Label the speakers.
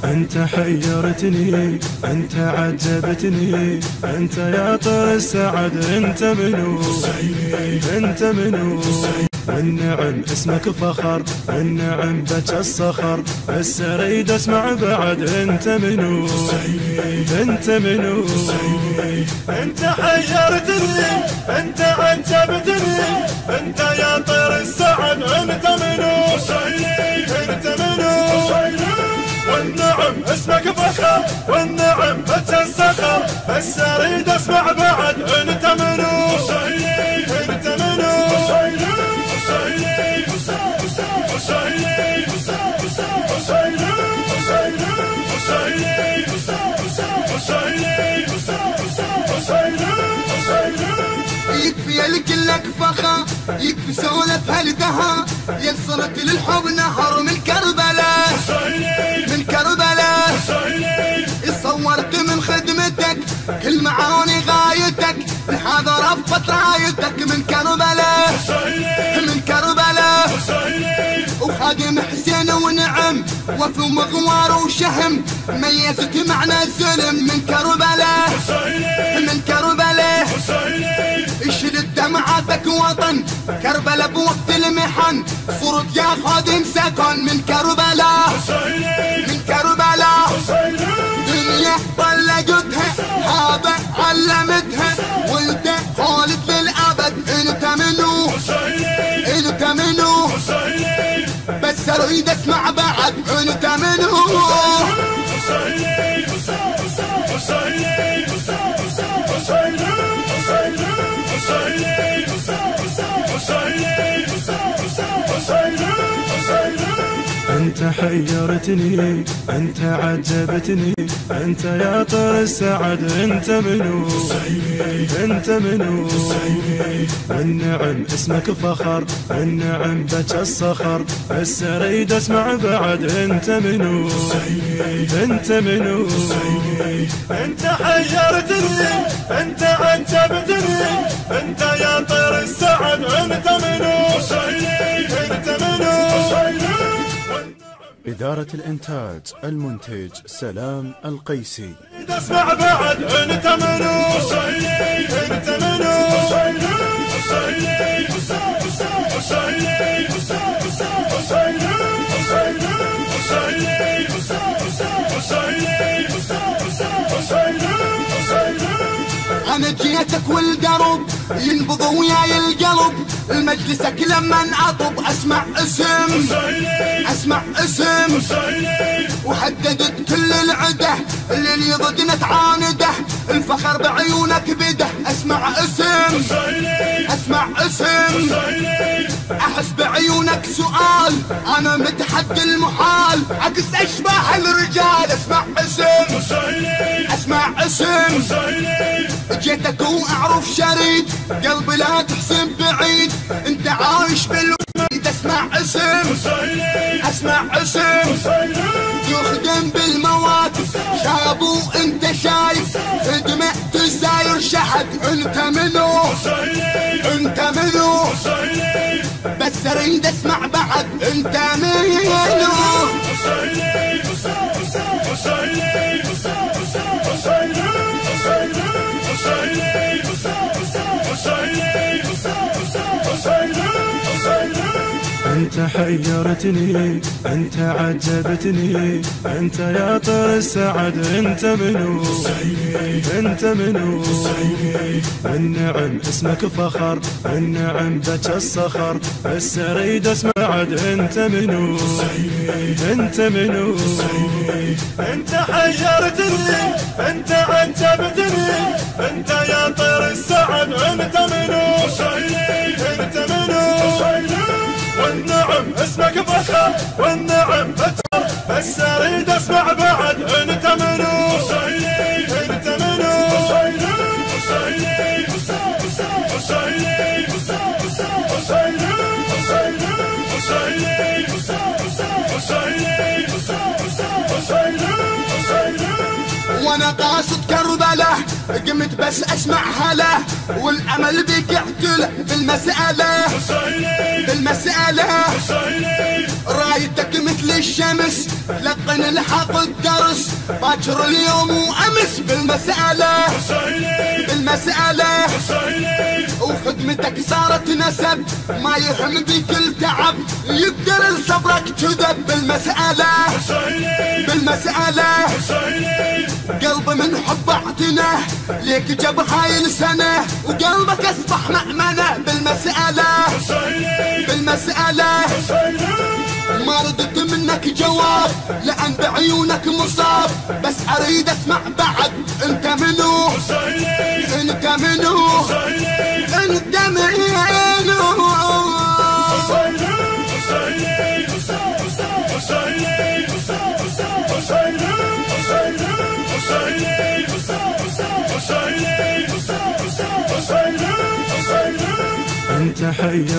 Speaker 1: انت حيرتني، انت عجبتني، انت يا طير السعد، انت منو؟ انت منو؟ والنعم اسمك فخر، والنعم بك الصخر، بس اريد اسمع بعد انت منو؟ انت منو؟ انت حيرتني، انت عجبتني، انت يا طير السعد، انت منو؟ انت منو؟ والنعم اسمك فخر، والنعم بك الصخر، بس اريد اسمع بعد انت منو؟ انت منو؟
Speaker 2: يكفي لك فخر، يكفي سولف هالدها، يا صرت للحب نهر من كربلاء، من كربلاء صورت من خدمتك كل معاني غايتك، هذا رفت رايتك من كربلاء، من كربلاء وخادم حسين ونعم وفي مغوار وشهم، ميزت معنى الزلم من كربلاء، من كربلاء اشلت دمعاتك وطن كربلاء بوقت المحن، صرت يا خادم سكن من كربلاء، من كربلاء دنيا طلقتها هذا علمتها، ولد خالد للابد انت منو؟ انت منو؟ بس اريد اسمع بعد انت منو؟
Speaker 1: انت حيرتني، انت عجبتني، انت يا طير السعد، انت منو؟ انت منو؟ والنعم اسمك فخر، والنعم بك الصخر، بس اريد اسمع بعد انت منو؟ انت منو؟ انت حيرتني، انت عجبتني، انت يا طير السعد، انت منو؟ انت منو؟
Speaker 3: إدارة الإنتاج المنتج سلام القيسي.
Speaker 1: اسمع بعد انت منو؟ انت منو؟
Speaker 2: انا جيتك والدرب ينبض وياي القلب، المجلسك لما انعطب اسمع اسم، اسمع اسم وحددت كل العده اللي ضدنا تعانده، الفخر بعيونك بده اسمع اسم، اسمع اسم احس بعيونك سؤال، انا متحدي المحال عكس اشباح الرجال، اسمع اسم، اسمع اسم جيتك واعرف شريد قلبي لا تحسن بعيد، انت عايش بالوحيد اسمع اسم، اسمع اسم يخدم بالمواقف شاب وانت شايف خدمة تساير شحد، انت منو؟ انت منو؟ بس اريد اسمع بعد انت منو؟
Speaker 1: انت حيرتني، انت عجبتني، انت يا طير السعد، انت منو؟ انت منو؟ والنعم اسمك فخر، والنعم بك الصخر، بس اريد اسمع بعد انت منو؟ انت منو؟ انت حيرتني، انت عجبتني، انت يا طير السعد، انت منو؟ انت منو؟ والنعم اسمك فخر، والنعم بك، بس اريد اسمع بعد انت منو؟ انت منو؟
Speaker 2: وانا قاصد كربلاء قمت بس اسمع هلا، والامل بك اعتله بالمسألة، بالمسألة رايتك مثل الشمس لقن الحق الدرس باكر اليوم وامس بالمسألة وخدمتك صارت نسب ما يهم بكل تعب يقدر صبرك كذب بالمسألة قلب من حب اعتناه ليك جاب هاي السنة وقلبك اصبح مأمنة بالمسألة ما ردت منك جواب لأن بعيونك مصاب بس أريد أسمع بعد أنت منو أنت منو أنت منو
Speaker 1: انت حي